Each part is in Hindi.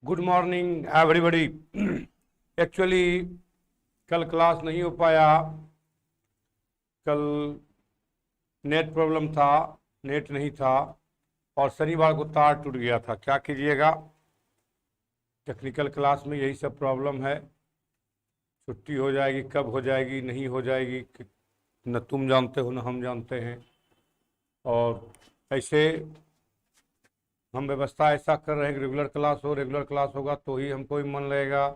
Good morning everybody. एक्चुअली कल क्लास नहीं हो पाया। कल नेट प्रॉब्लम था, नेट नहीं था और शनिवार को तार टूट गया था। क्या कीजिएगा, टेक्निकल क्लास में यही सब प्रॉब्लम है। छुट्टी हो जाएगी, कब हो जाएगी नहीं हो जाएगी न तुम जानते हो न हम जानते हैं। और ऐसे हम व्यवस्था ऐसा कर रहे हैं कि रेगुलर क्लास हो, रेगुलर क्लास होगा तो ही हमको भी मन लगेगा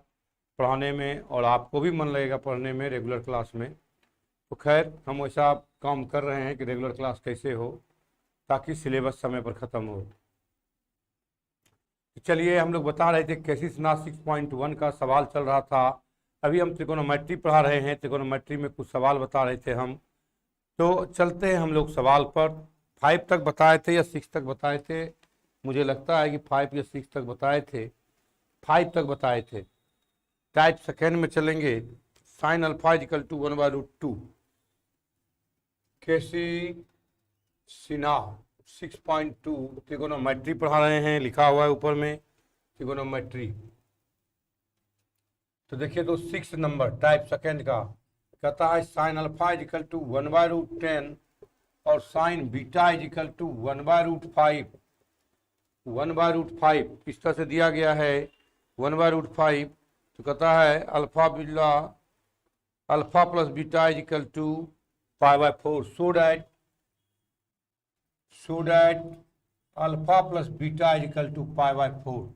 पढ़ाने में और आपको भी मन लगेगा पढ़ने में रेगुलर क्लास में। तो खैर हम वैसा काम कर रहे हैं कि रेगुलर क्लास कैसे हो ताकि सिलेबस समय पर ख़त्म हो। चलिए, हम लोग बता रहे थे कैसिस-नाथ 6.1 का सवाल चल रहा था। अभी हम त्रिकोणोमेट्री पढ़ा रहे हैं, त्रिकोणोमेट्री में कुछ सवाल बता रहे थे हम। तो चलते हैं हम लोग सवाल पर। 5 तक बताए थे या 6 तक बताए थे? मुझे लगता है कि 5 या 6 तक बताए थे। 5 तक बताए थे। टाइप सेकेंड में चलेंगे। Sine alpha equal to 1/√2। कैसिस-नाथ 6.2 त्रिकोणोमेट्री पढ़ा रहे हैं, लिखा हुआ है ऊपर में त्रिकोणोमेट्री। तो देखिए तो 6 नंबर टाइप सेकेंड का कहता है साइन अल्फा इक्वल टू 1/√10 और साइन बीटा इक्वल टू 1/√5। 1/√5 इस तरह से दिया गया है 1/√5। तो कहता है alpha plus beta equal to π/4। So that alpha plus beta equal to π/4।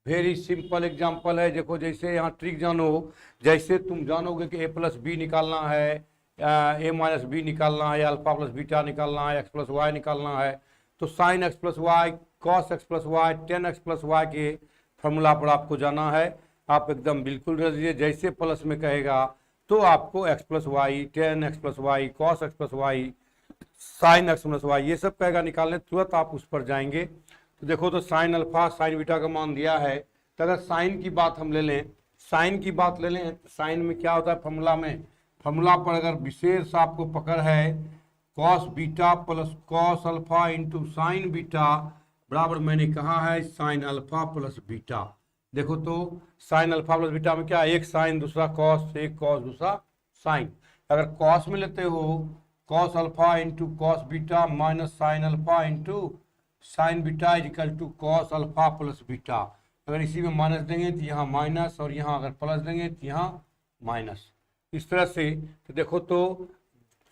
Very simple example है। देखो जैसे यहाँ ट्रिक जानो, जैसे तुम जानोगे कि a प्लस बी निकालना है, a माइनस बी निकालना है, अल्फा प्लस बीटा निकालना है, x प्लस वाई निकालना है, तो sine x plus y, cos x plus y, tan x plus y के फॉर्मूला पर आपको जाना है। आप एकदम बिल्कुल रख दीजिए, जैसे प्लस में कहेगा तो आपको x plus y, tan x plus y, cos x plus y, sine x plus y, ये सब कहेगा निकालने, तुरंत आप उस पर जाएंगे। तो देखो तो साइन अल्फा साइन बीटा का मान दिया है। तो अगर साइन की बात हम ले लें, साइन की बात ले लें, साइन में क्या होता है फॉर्मूला में, फॉर्मूला पर अगर विशेष आपको पकड़ है cos beta plus cos alpha into sine beta बराबर मैंने कहा है साइन अल्फा प्लस बीटा। देखो तो साइन अल्फा प्लस बीटा में क्या, एक साइन दूसरा कॉस, एक कॉस दूसरा साइन। अगर कॉस में लेते हो cos alpha into cos beta minus sine alpha into sine beta equal to cos alpha plus beta. अगर इसी में माइनस देंगे तो यहाँ माइनस, और यहाँ अगर प्लस देंगे तो यहाँ माइनस, इस तरह से। तो देखो तो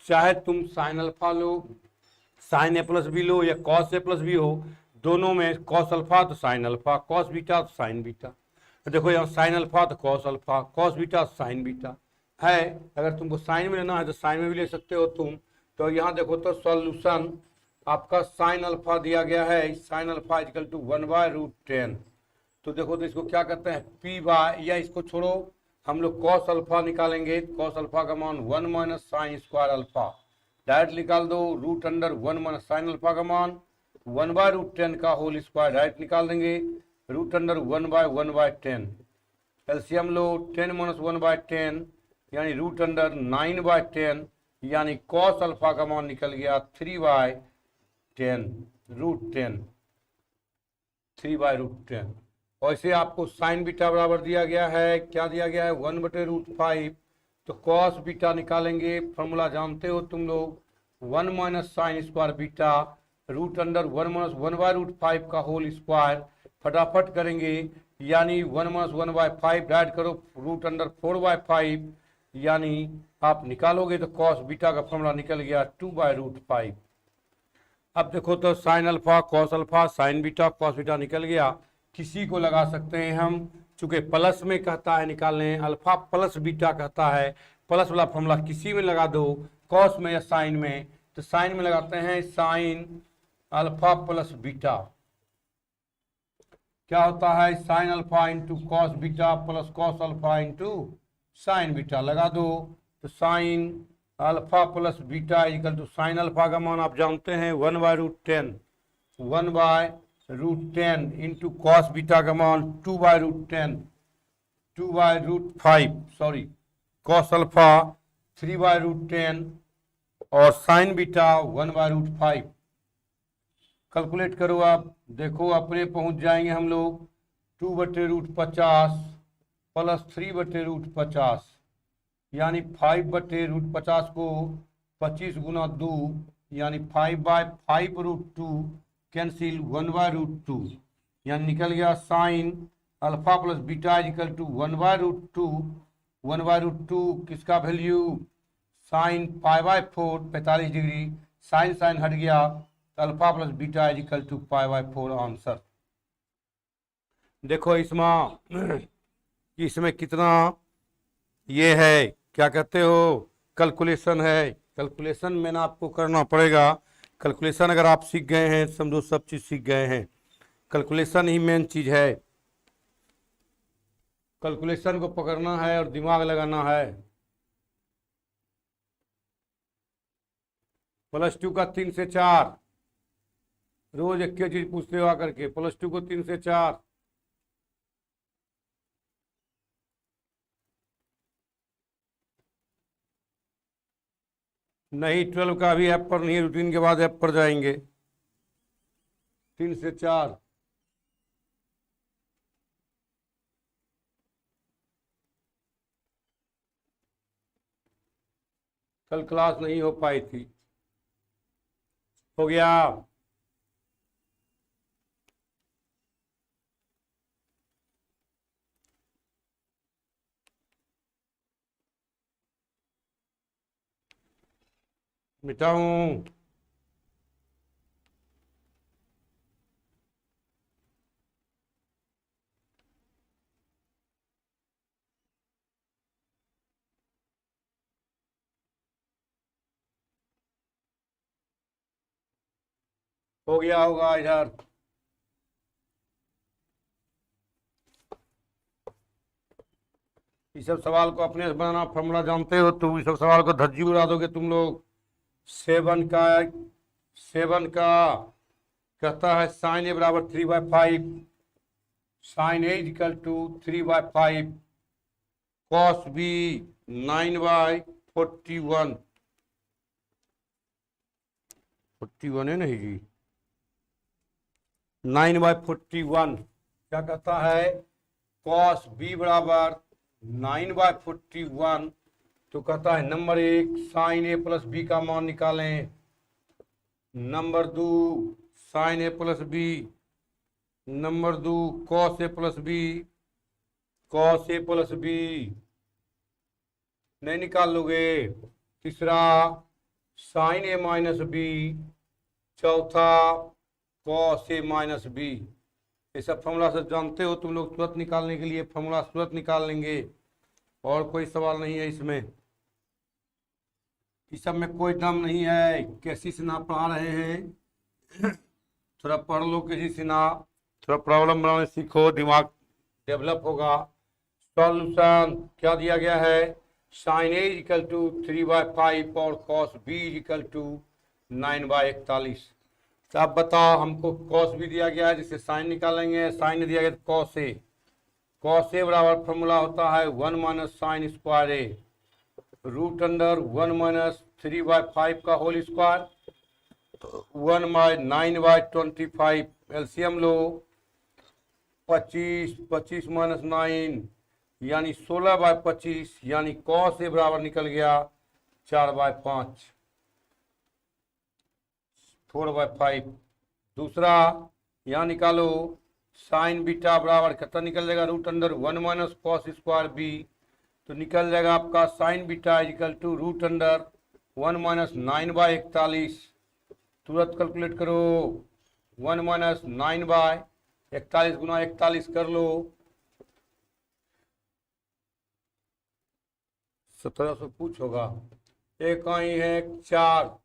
चाहे तुम sine alpha low, sign A plus B लो या कॉस ए प्लस बी हो, दोनों में कॉस अल्फा तो साइन अल्फा, कॉस बीटा तो साइन बीटा। तो देखो यहाँ साइन अल्फा तो कॉस अल्फा, कॉस बीटा तो साइन बीटा है। अगर तुमको साइन में लेना है तो साइन में भी ले सकते हो तुम। तो यहाँ देखो तो सॉल्यूशन आपका साइन अल्फा दिया गया है, साइन अल्फा इक्वल टू 1/√10। तो देखो तो इसको क्या कहते हैं पी बाय, या इसको छोड़ो हम लोग कॉस अल्फा निकालेंगे। कॉस अल्फा का मान 1 minus sine square alpha, direct निकाल दो। Root under 1 minus sine alpha का मान 1/√10 का होल स्क्वायर डायरेक्ट निकाल देंगे। रूट अंडर 1/1/10, एलसीएम लो 10 माइनस 1/10 यानी रूट अंडर 9/10, यानी कॉस अल्फा का मान निकल गया 3/10 रूट 10, 3/√10। और इसे आपको साइन बीटा बराबर दिया गया है, क्या दिया गया है 1/√5। तो कॉस बीटा निकालेंगे, फॉर्मूला जानते हो तुम लोग, 1 minus sine square beta root under 1 minus 1/√5 का होल स्क्वायर। फटाफट करेंगे, यानी 1 माइनस 1/5 ऐड करो, रूट अंडर 4/5, यानी आप निकालोगे तो कॉस बीटा का फॉर्मूला निकल गया 2/√5। अब देखो तो sine alpha cos alpha sign beta cos beta निकल गया। किसी को लगा सकते हैं हम, चूंकि प्लस में कहता है निकालने, अल्फा प्लस बीटा कहता है, प्लस वाला फॉर्मूला किसी में लगा दो, कॉस में या साइन में। तो साइन में लगाते हैं साइन अल्फा प्लस बीटा, क्या होता है sine alpha into cos beta plus cos alpha into sine beta लगा दो। तो sine alpha plus beta equal to sine alpha का मान आप जानते हैं 1/√10, 1/√10 इंटू कॉस बीटा का मान 2/√10, 2/√5, सॉरी कॉस अल्फा 3/√10 और साइन बीटा 1/√5। कैलकुलेट करो आप, देखो अपने पहुंच जाएंगे हम लोग 2/√50 प्लस 3/√50, यानी 5/√50 को 25 गुना 2 यानी 5/5√2 कैंसिल 1/√2, यानी निकल गया sine alpha plus beta equal to 1/√2। 1/√2 किसका value, sine π/4 45 degree, sine sine हट गया, alpha plus beta equal to π/4 answer. देखो इसमें कितना ये है, क्या कहते हो, कैलकुलेशन है। कैलकुलेशन में ना आपको करना पड़ेगा। कैलकुलेशन अगर आप सीख गए हैं समझो सब चीज़ सीख गए हैं। कैलकुलेशन ही मेन चीज़ है। कैलकुलेशन को पकड़ना है और दिमाग लगाना है। +2 का 3 से 4, रोज एक चीज पूछते हो आकर के, +2 को 3 से 4। नहीं 12 का अभी ऐप पर नहीं, रूटीन के बाद ऐप पर जाएंगे। 3 से 4 कल क्लास नहीं हो पाई थी। हो गया। मिटाऊं? हो गया होगा इधर। ये सब सवाल को अपने से बनाना, फॉर्मूला जानते हो तो ये सब सवाल को धज्जी उड़ा दोगे तुम लोग। 7 का कहता है साइन ए बराबर 3/5, sine A equal to 3/5, cos B 9/41, 41 है नहीं जी, 9/41। क्या कहता है, कॉस बी बराबर 9/41, तो कहता है number 1 sine A plus B का मान निकालें, number 2 sine A plus B, number 2 cos A plus B, cos A plus B नहीं निकाल लोगे, तीसरा साइन ए माइनस बी, चौथा कॉस ए माइनस बी। ये सब फॉर्मूला से जानते हो तुम लोग, तुरंत निकालने के लिए फॉर्मूला तुरंत निकाल लेंगे, और कोई सवाल नहीं है इसमें। इस सब में कोई दम नहीं है। कैसी से ना पढ़ा रहे हैं, थोड़ा पढ़ लो किसी से ना, थोड़ा प्रॉब्लम बनाने सीखो, दिमाग डेवलप होगा। सॉल्यूशन क्या दिया गया है, साइन ए इक्वल टू 3/5 और कॉस बी इक्वल टू 9/41। तो आप बताओ, हमको कॉस भी दिया गया है जिससे साइन निकालेंगे, साइन दिया गया तो कॉस ए, कॉस ए बराबर फॉर्मूला होता है 1 माइनस साइन स्क्वायर ए, रूट अंडर 1 माइनस 3/5 का होल स्क्वायर, 1/9/25, एलसीएम लो, 25 माइनस 9 यानी 16/25, यानी कॉस ए बराबर निकल गया 4/5, 4/5। दूसरा यहाँ निकालो, साइन बीटा बराबर कितना निकल जाएगा, root under 1 minus cos square B, तो निकल जाएगा आपका sine beta equal to root under 1 minus 9/41। तुरंत कैलकुलेट करो, 1 माइनस 9/41 गुना 41 कर लो, 1700 पूछ होगा। एक आई है 4,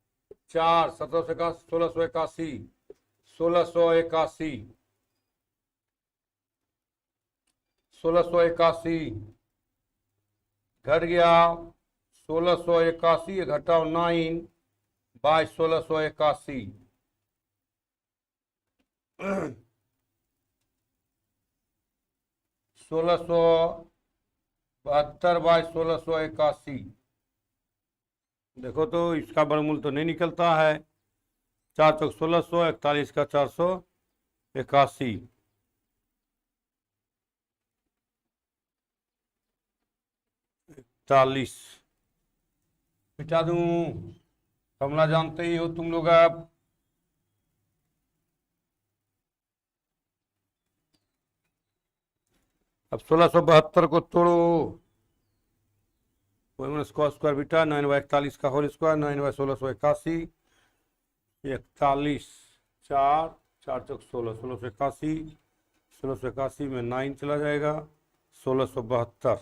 17 से 1681, 1681, 1681 घट गया, 1681 घटाओ 9/1681, 1672/1681। देखो तो इसका वर्गमूल तो नहीं निकलता है, 4 चौक 1600, 41 का 481। 41 मिटा दूं, फॉर्मूला जानते ही हो तुम लोग। अब 1672 को तोड़ो, स्क्वायर बीटा 9/41 का होल स्क्वायर 9/1681, 41 4 4 चौक 16, 1681, 1681 में 9 चला जाएगा, 1672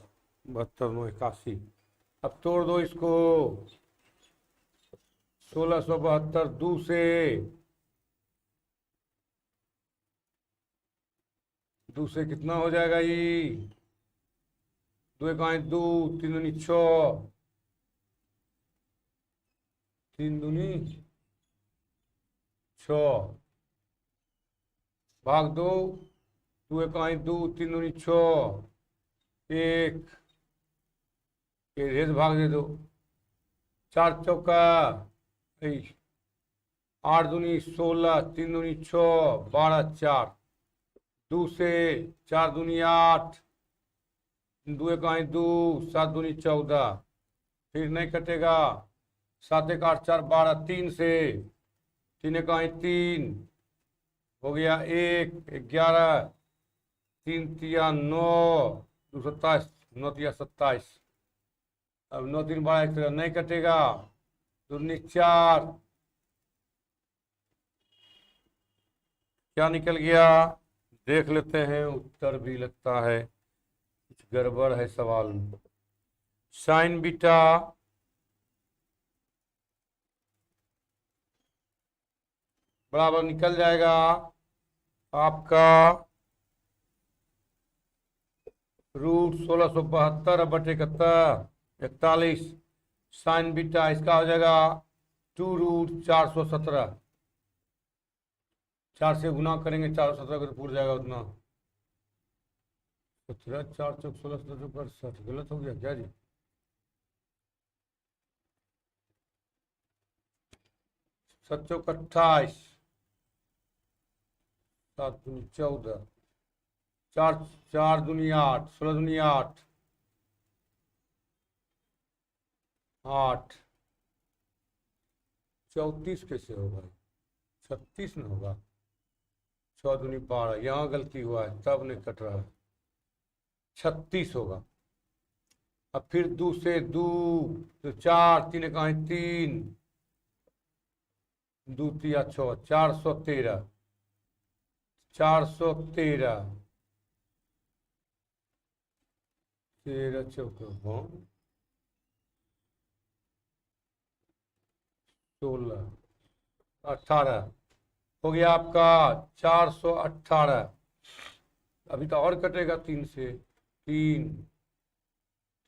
72 9 81। अब तोड़ दो इसको, 1672 2 से, 2 से कितना हो जाएगा ये, 2 1 2 3 दूनी 6, 3 दूनी 6 भाग 2, 2 1 2 3 दूनी 6, 1 रेज भाग दे दो, 4 चौका 8 दूनी 16, 3 दूनी 6 12 4, 2 से 4 दूनी 8, 2 1 2 7 दूनी 14, फिर नहीं कटेगा, 7 1 8 4 12, 3 से 3 1 3 हो गया, 1 11, 3 3 9 2 27, 9 3 27। अब 9 3 12 1 नहीं कटेगा, 2 4, क्या निकल गया देख लेते हैं। उत्तर भी लगता है कुछ गड़बड़ है सवाल में। साइन बीटा बराबर निकल जाएगा आपका √1672/71 41। साइन बीटा इसका हो जाएगा 2√417, 4 से गुना करेंगे 417 को पूर जाएगा उतना, 17 4 चौक 16 17 चौक 60। गलत हो गया क्या जी? 7 चौक 28, 7 दूनी 14, 4 4 दूनी 8, 16 दूनी 8 8, 34 कैसे होगा? 36 न होगा, 6 दूनी 12, यहाँ गलती हुआ है तब नहीं कट रहा है, 36 होगा। अब फिर 2 से 2 तो 4 3 1 3 2 3 6 413, 413 13 चौक 16 18 हो गया आपका 418। अभी तो और कटेगा 3 से, 3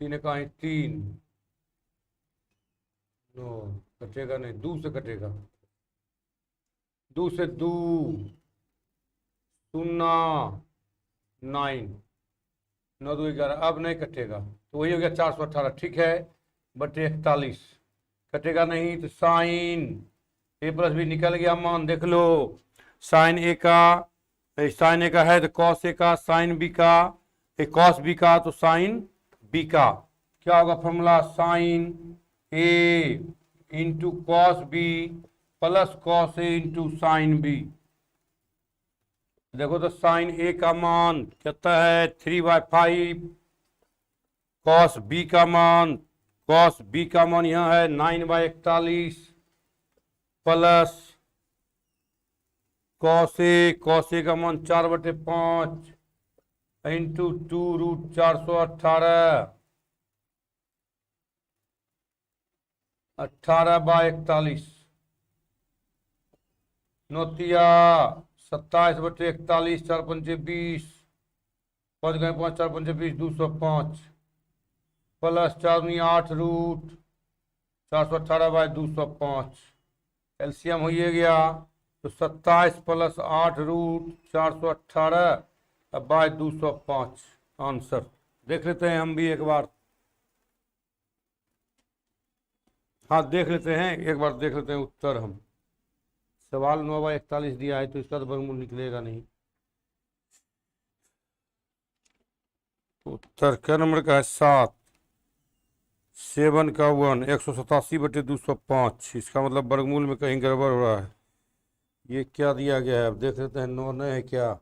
3 1 3 नो कटेगा नहीं, 2 से कटेगा, 2 से 2 0 9 9 2 11, अब नहीं कटेगा तो वही हो गया 418। ठीक है, बटे 41 कटेगा नहीं तो साइन ए प्लस बी निकल गया मान, देख लो। साइन ए का है तो कॉस ए का, साइन बी का कॉस बी का तो साइन बी का। क्या होगा formula? Sine A into cos B plus cos A into sine B. देखो तो साइन ए का मान कितना है 3/5, कॉस बी का मान यहाँ है 9/41 प्लस कॉस ए का मान 4/5 इंटू 2√418 18/41 नोतिया 27/41 4 5 20 5 गए 5 4 5 20 205 प्लस 4 8 रूट 418/205। एलसीएम हो गया तो 27 प्लस 8 रूट 418/205 आंसर। देख लेते हैं हम भी एक बार, हाँ देख लेते हैं एक बार, देख लेते हैं उत्तर हम। सवाल 9/41 दिया है तो इसका तो वर्गमूल निकलेगा नहीं। उत्तर क्या नंबर का है? 7। 7 का 1 187/205, इसका मतलब वर्गमूल में कहीं गड़बड़ हो रहा है। ये क्या दिया गया है, अब देख लेते हैं। 9 नहीं है क्या?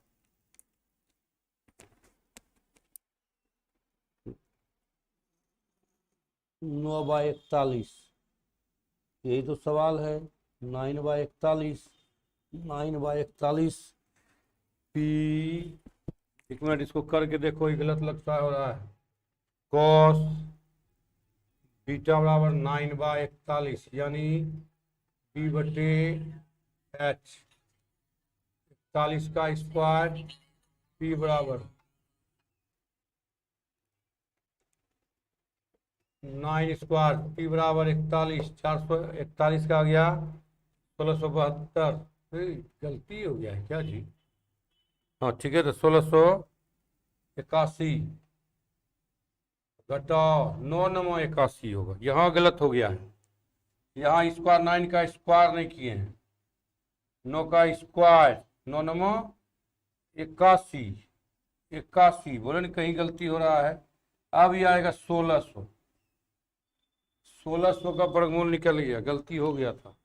9/41, यही तो सवाल है। 9/41, 9/41 पी। एक मिनट इसको करके देखो, ये गलत लगता हो रहा है। कॉस बीटा बराबर 9/41 यानी P/H, 41 का स्क्वायर P बराबर 9 स्क्वायर P बराबर 41, 441 का आ गया 1672। गलती हो गया है क्या जी? हाँ ठीक है, तो 1681 घटाओ 9/81 होगा। यहाँ गलत हो गया है, यहाँ स्क्वायर 9 का स्क्वायर नहीं किए हैं। 9 का स्क्वायर 9×9 81 बोले ना, कहीं गलती हो रहा है। अब ये आएगा 1600, 1600 का वर्गमूल निकल गया, गलती हो गया था।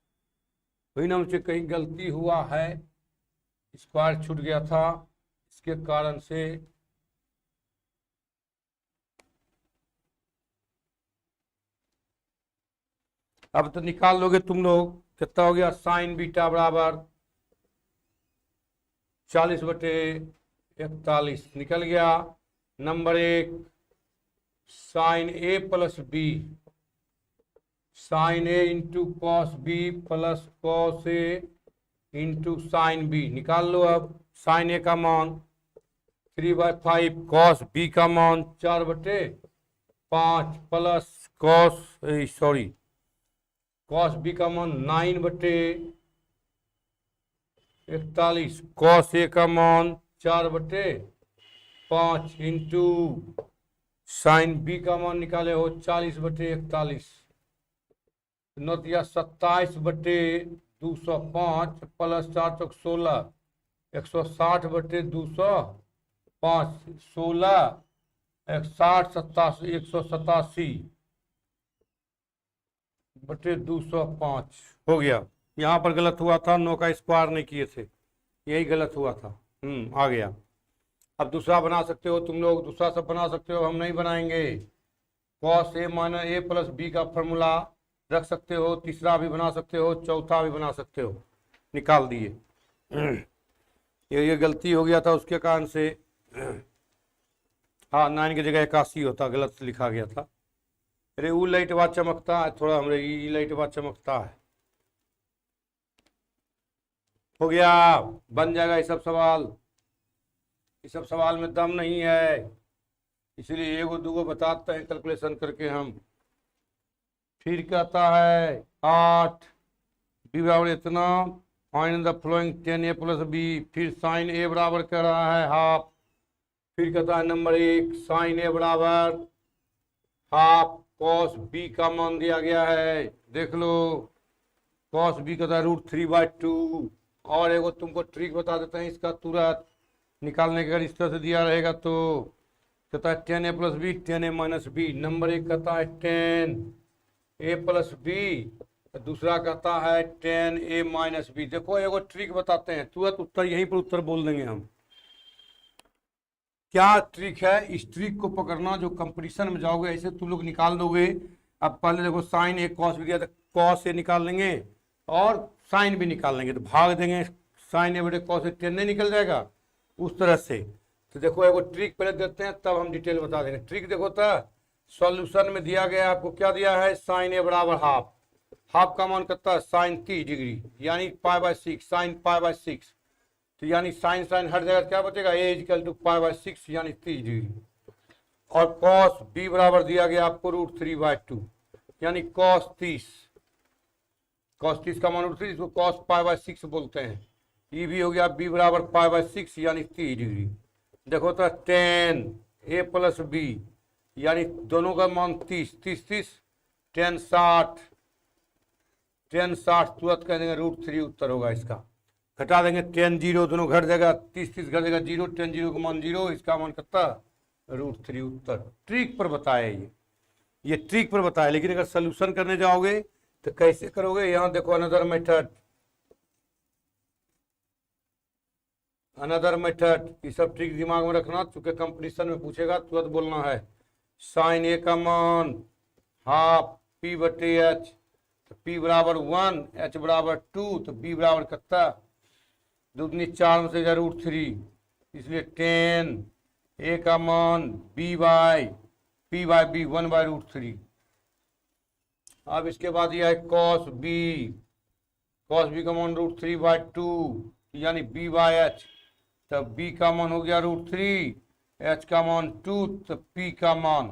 वही ना, मुझसे कहीं गलती हुआ है, स्क्वायर छूट गया था, इसके कारण से अब तो निकाल लोगे तुम लोग। कितना हो गया? साइन बीटा बराबर 40/41 निकल गया। Number 1 sine A plus B, sine A into cos B plus cos A into sine B निकाल लो। अब साइन ए का मान 3/5, कॉस बी का मान 4/5 प्लस कॉस बी का मान 9/41, कॉस ए का मान 4/5 इंटू साइन बी का मान निकाले हो 40/41, नौतिया 27/205 प्लस 4 चौक 16, 160/205, 16 60 187/205 हो गया। यहाँ पर गलत हुआ था, 9 का स्क्वायर नहीं किए थे, यही गलत हुआ था। आ गया। अब दूसरा बना सकते हो तुम लोग, दूसरा सब बना सकते हो, हम नहीं बनाएंगे। Cos A minus A plus B का फॉर्मूला रख सकते हो, तीसरा भी बना सकते हो, चौथा भी बना सकते हो। निकाल दिए। ये गलती हो गया था उसके कारण से। हाँ 9 की जगह 81 होता, गलत लिखा गया था। अरे वो लाइट बात चमकता है थोड़ा, हमरे ये लाइट बात चमकता है। हो गया, बन जाएगा ये सब सवाल। ये सब सवाल में दम नहीं है, इसलिए एगो दूगो बताते हैं कैलकुलेशन करके हम। फिर कहता है 8 बी बराबर इतना, find the following 10 A plus B. फिर साइन ए बराबर कह रहा है हाफ। फिर कहता है नंबर 1 साइन ए बराबर हाफ, कॉस बी का मान दिया गया है, देख लो। कॉस बी कहता है √3/2। और एगो तुमको ट्रिक बता देते हैं इसका तुरंत निकालने के, अगर इस तरह से दिया रहेगा तो कहता है 10 A plus B 10 A minus B. Number 1 कहता है 10 ए प्लस बी, दूसरा कहता है 10 ए माइनस बी। देखो एगो ट्रिक बताते हैं, तुरंत उत्तर यहीं पर उत्तर बोल देंगे हम। क्या ट्रिक है? इस ट्रिक को पकड़ना, जो कंपटीशन में जाओगे ऐसे तुम लोग निकाल दोगे। अब पहले देखो साइन ए कॉस भी दिया था, कॉस ए निकाल लेंगे और साइन भी निकाल लेंगे, तो भाग देंगे साइन ए बटे कॉस ए, 10 नहीं निकल जाएगा उस तरह से। तो देखो एगो ट्रिक पहले देते हैं, तब हम डिटेल बता देंगे। ट्रिक देखो तो सॉल्यूशन में दिया गया आपको, क्या दिया है? साइन ए बराबर हाफ, हाफ का मान कितना है? साइन 30 डिग्री यानी π/6, साइन π/6। तो यानी साइन साइन हर जगह क्या बचेगा? ए इक्वल टू π/6 यानी 30 डिग्री। और कॉस बी बराबर दिया गया आपको √3/2 यानी कॉस 30, कॉस 30 का मान √3, इसको कॉस π/6 बोलते हैं। ये भी हो गया बी बराबर π/6 यानी 30 डिग्री। देखो तो 10 ए प्लस बी यानी दोनों का मान 30, 30 30 10 60, 10 60 तुरंत कह देंगे √3 उत्तर होगा इसका। घटा देंगे 10 0, दोनों घट जाएगा, 30 30 घट जाएगा 0, 10 0 का मान 0, इसका मान कितना? √3 उत्तर। ट्रिक पर बताया ये। ये ट्रिक पर बताया, लेकिन अगर सोल्यूशन करने जाओगे तो कैसे करोगे? यहाँ देखो अनदर मेथड, अनदर मेथड, ये सब ट्रिक दिमाग में रखना, चूंकि कंपटीशन में पूछेगा तुरंत बोलना है। साइन ए का मान हाफ पी बटे एच, तो पी बराबर 1, एच बराबर 2, तो बी बराबर कितना? दूनी 4 में से √3, इसलिए 10 ए का मान B by P by B 1/√3। अब इसके बाद यह है कॉस बी का मान √3/2 यानी बी बाई एच, तब बी का मान हो गया √3, एच का मान 2, तो पी का मान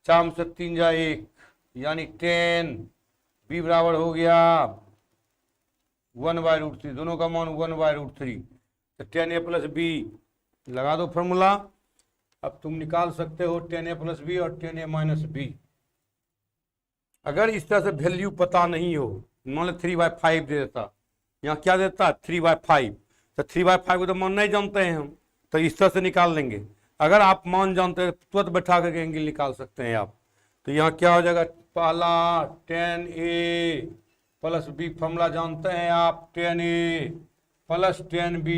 4 में से 3 जा 1 यानी 10, बी बराबर हो गया 1/√3, दोनों का मान 1/√3, तो 10a + b लगा दो फॉर्मूला। अब तुम निकाल सकते हो 10a + b और 10a - b। अगर इस तरह से वैल्यू पता नहीं हो, मान लो 3/5 दे देता, यहाँ क्या देता 3/5, तो 3/5 को तो मान नहीं जानते हैं हम, तो इस तरह से निकाल लेंगे। अगर आप मान जानते हैं तुरंत बैठा करके एंगल निकाल सकते हैं आप। तो यहाँ क्या हो जाएगा, पहला 10a + b फॉर्मूला जानते हैं आप, 10a + 10b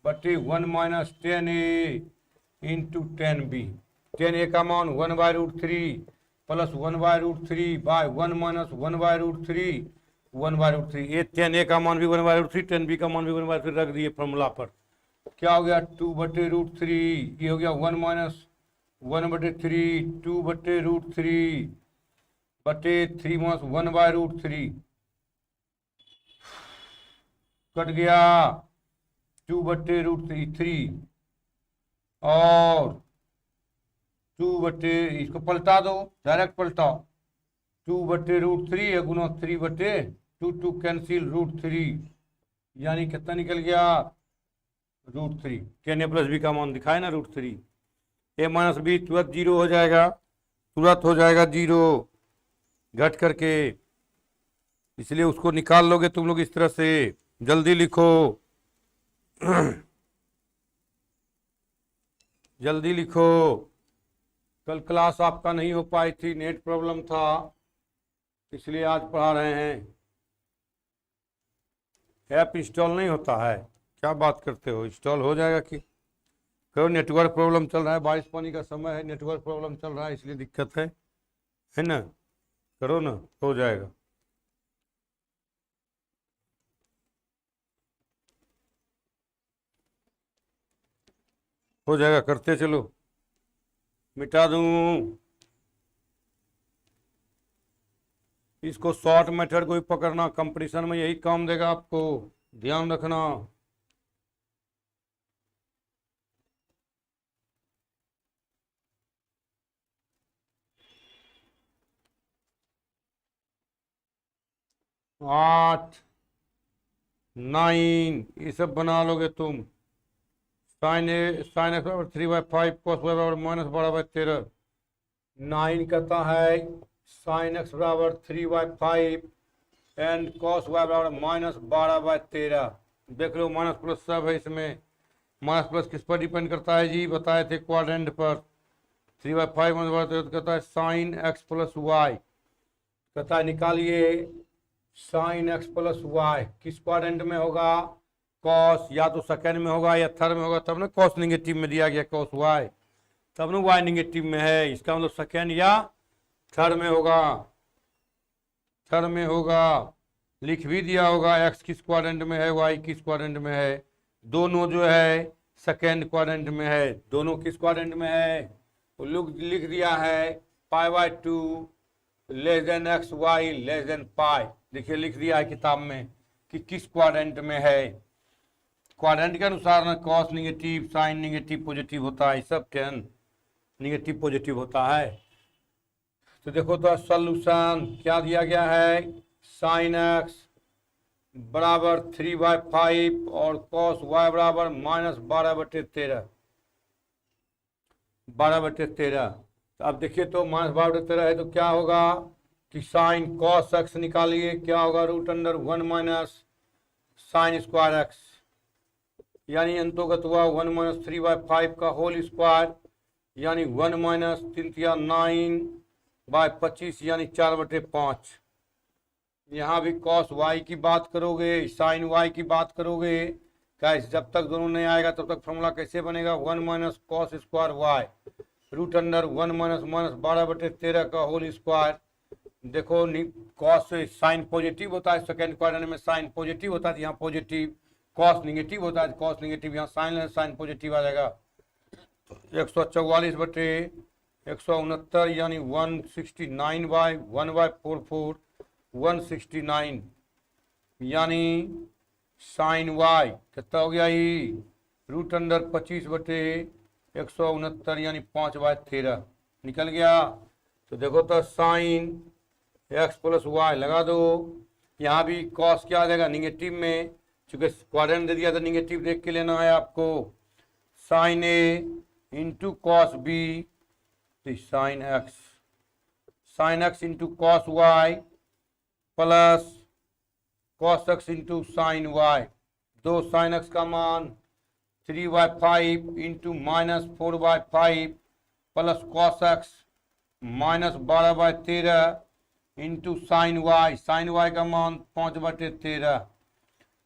बटे 1 - 10a इंटू 10b। 10a का मान 1/√3 + 1/√3 बाय 1 - 1/√3 1/√3। ये 10a का मान भी 1/√3, 10b का मान भी 1/√3 रख दिए फॉर्मूला पर। क्या हो गया 2/√3, ये हो गया 1 - 1/3, 2/√3 बटे 3 - 1/√3 कट गया 2/√3 और 2 इसको पलटा दो, डायरेक्ट पलटाओ, 2/√3 गुना 3/2, 2 कैंसिल √3 यानी कितना निकल गया √3। 10a + b का मान दिखाए ना √3। a - b तुरंत 0 हो जाएगा, तुरंत हो जाएगा 0 घट करके, इसलिए उसको निकाल लोगे तुम लोग इस तरह से। जल्दी लिखो जल्दी लिखो। कल क्लास आपका नहीं हो पाई थी, नेट प्रॉब्लम था, इसलिए आज पढ़ा रहे हैं। ऐप इंस्टॉल नहीं होता है, क्या बात करते हो? इंस्टॉल हो जाएगा कि करो, नेटवर्क प्रॉब्लम चल रहा है, बारिश पानी का समय है, नेटवर्क प्रॉब्लम चल रहा है, इसलिए दिक्कत है ना? करो ना, हो जाएगा। हो जाएगा, करते चलो। मिटा दूं इसको, शॉर्ट मेथड को ही पकड़ना, कंपटीशन में यही काम देगा आपको, ध्यान रखना। आठ 9 ये सब बना लोगे तुम। साइन x बराबर 3/5 cos y बराबर -12/13। 9 कहता है साइन x बराबर 3/5 एंड cos y बराबर -12/13। देख लो माइनस प्लस सब है इसमें। माइनस प्लस किस पर डिपेंड करता है जी? बताए थे क्वाड्रेंट पर। 3/5 कहता है साइन x + y, कहता है निकालिए साइन x + y किस क्वाड्रेंट में होगा? कॉस, या तो सेकेंड में होगा या थर्ड में होगा, तब ना कॉस निगेटिव में दिया गया कॉस y, तब ना y निगेटिव में है, इसका मतलब सेकेंड या थर्ड में होगा, थर्ड में होगा। लिख भी दिया होगा x किस क्वाड्रेंट में है, y किस क्वाड्रेंट में है। दोनों जो है सेकेंड क्वाड्रेंट में है। दोनों किस क्वाड्रेंट में है? वो लोग लिख दिया है π/2 < x y π। देखिए लिख दिया है किताब में कि किस क्वाड्रेंट में है। क्वाड्रेंट के अनुसार ना cos negative, sine negative, positive होता है, सब टेन निगेटिव पॉजिटिव होता है। तो देखो तो सॉल्यूशन क्या दिया गया है, साइन x बराबर 3/5 और कॉस y बराबर -12/13। 12/13। तो अब देखिए तो -12/13 है तो क्या होगा कि साइन कॉस x निकालिए, क्या होगा √1 - साइन स्क्वायर x, यानी अंतोगत हुआ 1 - 3/5 का होल स्क्वायर, यानी 1 - 3 × 9 बाय 25 यानी 4/5। यहाँ भी कॉस वाई की बात करोगे, साइन वाई की बात करोगे, कैसे जब तक दोनों नहीं आएगा तब तक फॉर्मूला कैसे बनेगा, 1 minus cos square Y root under 1 minus minus 12/13 का होल स्क्वायर। देखो कॉस साइन पॉजिटिव होता है, सेकेंड क्वाड्रेंट में साइन पॉजिटिव होता है, यहाँ पॉजिटिव, कॉस निगेटिव होता है, कॉस निगेटिव, यहाँ साइन पॉजिटिव आ जाएगा। 144/169 यानी 169/1/44 169 यानी साइन वाई कितना हो गया ही रूट अंडर 25/169 यानी 5/13 निकल गया। तो देखो तो साइन एक्स प्लस वाई लगा दो, यहाँ भी कॉस क्या आ जाएगा निगेटिव में, चूंकि क्वाड्रेंट दे दिया तो निगेटिव देख के लेना है आपको। Sine A into cos B sine x into cos Y plus cos x into sine Y, दो साइन एक्स का मान 3/5 into minus 4/5 plus cos x minus 12/13 into sine Y का मान 5/13।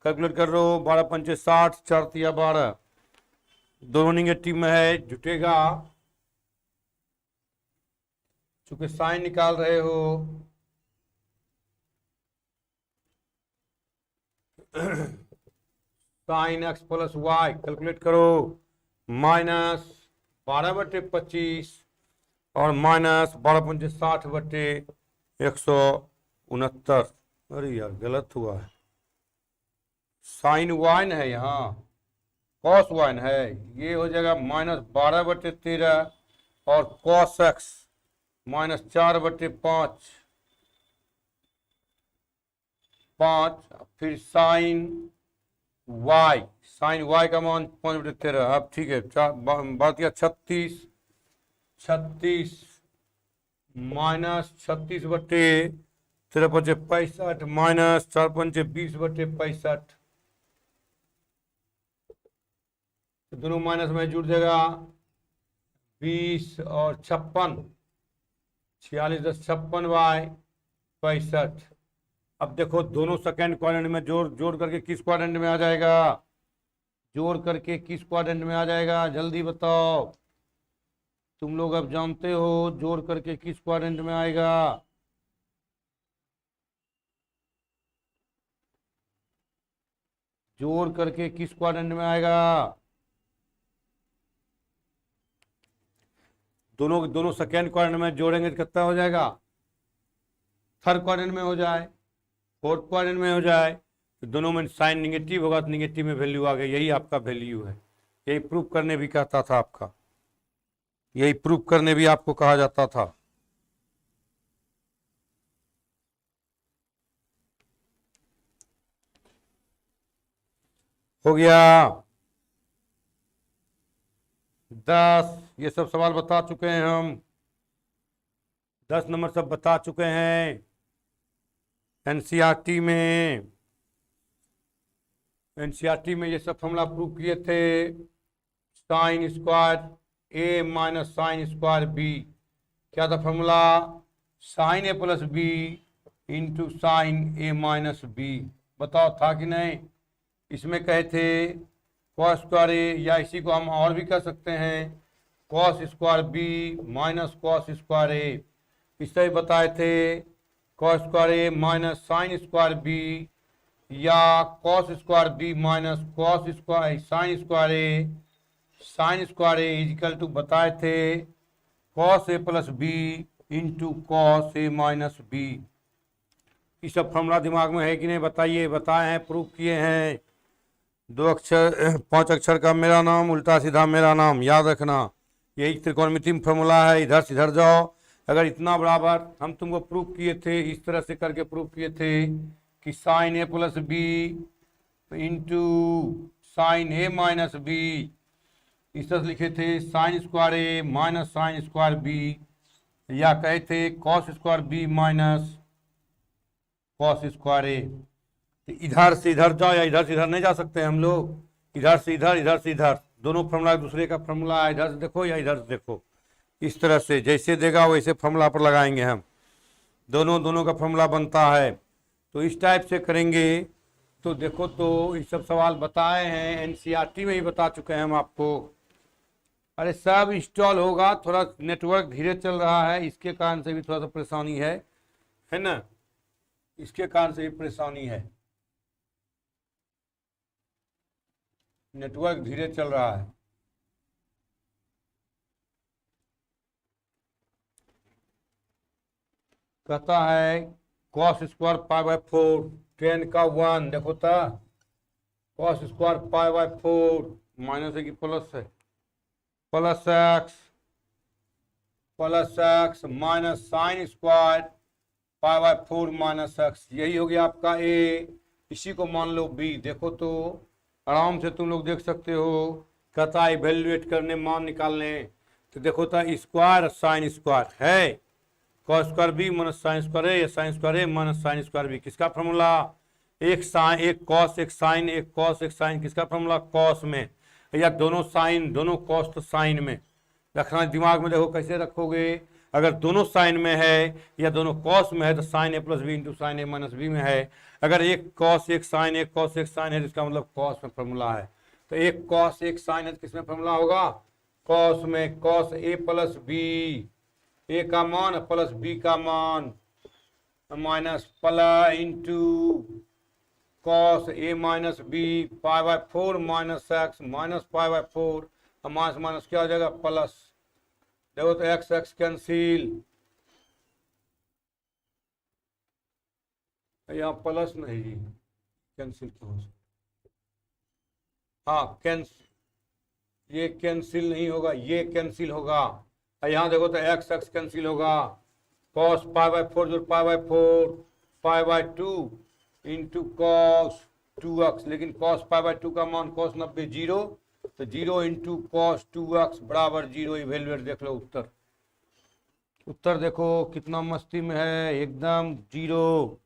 कैलकुलेट कर लो, 12 पंचे 60, 4 तिया 12, दोनों निगेटिव में है, जुटेगा। चूंकि साइन निकाल रहे हो sine x plus y calculate करो, माइनस 12/25 और माइनस 12 पंचे 60/169। अरे यार गलत हुआ है, साइन वाइन है यहाँ, कॉस वाइन है, ये हो जाएगा माइनस 12/13 और कॉस एक्स माइनस 4/5 फिर साइन वाई का मान 5/13। अब ठीक है, बात किया 36 माइनस 36/13 पंचे 65 माइनस 4 पंचे 20/65, दोनों माइनस में जुड़ जाएगा 20 और 56, 46 + 56/65। अब देखो दोनों सेकेंड क्वाड्रेंट में जोड़ करके किस क्वाड्रेंट में आ जाएगा, जोड़ करके किस क्वाड्रेंट में आ जाएगा, जल्दी बताओ। तुम लोग अब जानते हो जोड़ करके किस क्वाड्रेंट में आएगा। जोड़ करके किस क्वाड्रेंट में आएगा, दोनों सेकेंड क्वाड्रेंट में जोड़ेंगे तो कितना हो जाएगा, थर्ड क्वाड्रेंट में हो जाए, फोर्थ क्वाड्रेंट में हो जाए, तो दोनों में साइन निगेटिव होगा तो निगेटिव में वैल्यू आ गई, यही आपका वैल्यू है। यही प्रूफ करने भी कहता था आपका, यही प्रूफ करने भी आपको कहा जाता था। हो गया 10, ये सब सवाल बता चुके हैं हम, 10 नंबर सब बता चुके हैं एनसीईआरटी में। एनसीईआरटी में ये सब फॉर्मूला प्रूव किए थे, sine square A minus sine square B, क्या था formula, sine A plus B into sine A minus B. बताओ था कि नहीं। इसमें कहे थे कॉस स्क्वायर ए, या इसी को हम और भी कह सकते हैं cos square B minus cos square A, इससे भी बताए थे cos square A minus sine square B, या cos square B minus cos square sine square A is equal to बताए थे cos A plus B into cos A minus B. ये सब फॉर्मूला दिमाग में है कि नहीं बताइए, बताए हैं, प्रूफ किए हैं। 5 अक्षर का मेरा नाम, उल्टा सीधा मेरा नाम, याद रखना, यही त्रिकोणमिति में फॉर्मूला है। इधर से इधर जाओ, अगर इतना बराबर हम तुमको प्रूफ किए थे, इस तरह से करके प्रूफ किए थे कि sine A plus B into sine A minus B, इस तरह से लिखे थे sine square A minus sine square B, या कहे थे cos square B minus cos square A. इधर से इधर जाओ, या इधर से इधर नहीं जा सकते हम लोग, इधर से इधर, इधर से इधर, दोनों फॉर्मूला एक दूसरे का फॉर्मूला है, इधर से देखो या इधर से देखो, इस तरह से जैसे देगा वैसे फॉर्मूला पर लगाएंगे हम, दोनों का फॉर्मूला बनता है। तो इस टाइप से करेंगे। तो देखो, तो ये सब सवाल बताए हैं, एनसीईआरटी में ही बता चुके हैं हम आपको। अरे सब इंस्टॉल होगा, थोड़ा नेटवर्क धीरे चल रहा है, इसके कारण से भी थोड़ा सा परेशानी है ना, इसके कारण से भी परेशानी है, नेटवर्क धीरे चल रहा है। कहता है कॉस स्क्वायर पाई बाय 4 10 का 1, देखो था cos square pi by 4 minus है कि प्लस है, plus x minus sine square pi by 4 minus x, यही हो गया आपका ए। इसी को मान लो बी। देखो तो आराम से तुम लोग देख सकते हो। कहता है इवेल्युएट करने, मान निकालने, तो देखो था स्क्वायर साइन स्क्वायर है, cos square B minus sine square A, या sine square A minus sine square B, किसका फॉर्मूला? एक साइन एक कॉस एक साइन, एक कॉस एक साइन, किसका फॉर्मूला? कॉस में, या दोनों साइन दोनों कॉस तो साइन में रखना दिमाग में। देखो कैसे रखोगे, अगर दोनों साइन में है या दोनों कॉस में है तो sign A plus B into sine A minus B में है। अगर एक कॉस एक साइन एक कॉस एक साइन है तो इसका मतलब कॉस में फॉर्मूला है। तो एक कॉस एक साइन है तो किसमें फॉर्मूला होगा? कॉस में। Cos A plus B, A का मान प्लस बी का मान minus plus into cos A minus B pi by 4 minus x minus pi by 4, minus minus क्या हो जाएगा? प्लस। देखो तो एक्स एक्स कैंसिल, यहाँ प्लस नहीं जी, कैंसिल क्यों हो? हाँ कैंसिल, ये कैंसिल नहीं होगा, ये कैंसिल होगा। यहाँ देखो तो एक्स एक्स कैंसिल होगा, कॉस पाई बाय 4 जो पाई by 4 pi by 2 into cos 2x, लेकिन कॉस पाई बाय 2 का मान कॉस 90 जीरो, तो 0 इंटू कॉस 2x बराबर 0। इवेल्युएट देख लो उत्तर, उत्तर देखो कितना मस्ती में है, एकदम 0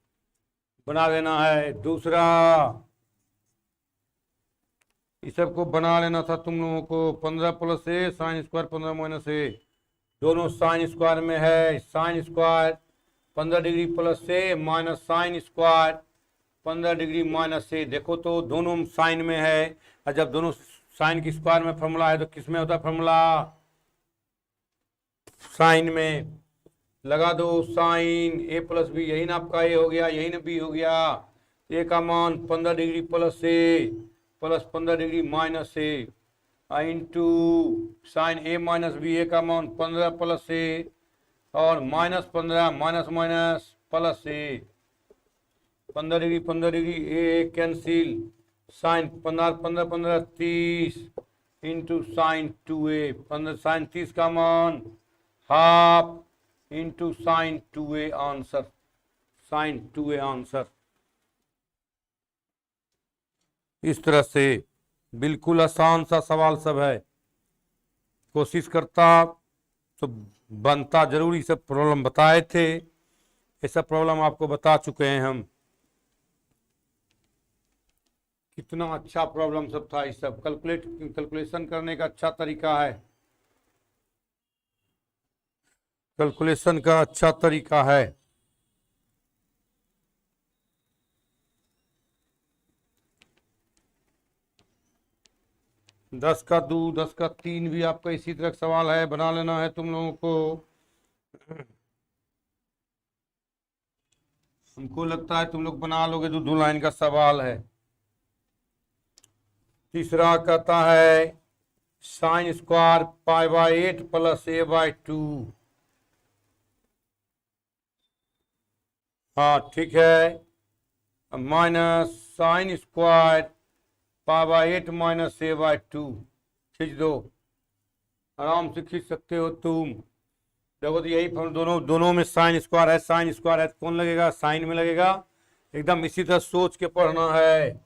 बना लेना है। दूसरा इस सब को बना लेना था तुम लोगों को, 15 plus A sine square 15 minus A, दोनों साइन स्क्वायर में है। Sine square 15 degree plus A minus sine square 15 degree minus A, देखो तो दोनों साइन में है, और जब दोनों साइन की स्क्वायर में फॉर्मूला है तो किस में होता है फॉर्मूला? साइन में। लगा दो साइन ए प्लस बी, यही ना आपका ए हो गया, यही ना बी हो गया। ए का मान 15 degree plus A plus 15 degree minus A into sine A minus B, A का मान 15 प्लस ए और minus 15 minus minus plus A, 15 degree A cancel, sine 15 15 15 30 into sine 2a, 15 sine 30 का मान half into sine 2a answer, sine 2a answer. इस तरह से बिल्कुल आसान सा सवाल सब है, कोशिश करता तो बनता जरूर। ये सब प्रॉब्लम बताए थे, ये सब प्रॉब्लम आपको बता चुके हैं हम, कितना अच्छा प्रॉब्लम सब था। ये सब कैलकुलेशन करने का अच्छा तरीका है, कैलकुलेशन का अच्छा तरीका है। दस का 2 10 का 3 भी आपका इसी तरह का सवाल है, बना लेना है तुम लोगों को। हमको लगता है तुम लोग बना लोगे, 2 लाइन का सवाल है। तीसरा कहता है sine square pi by 8 plus A by 2, हाँ ठीक है, minus sine square pi by 8 minus A by 2, खींच दो, आराम से खींच सकते हो तुम। देखो तो यही दोनों में साइन स्क्वायर है, साइन स्क्वायर है तो कौन लगेगा? साइन में लगेगा। एकदम इसी तरह सोच के पढ़ना है।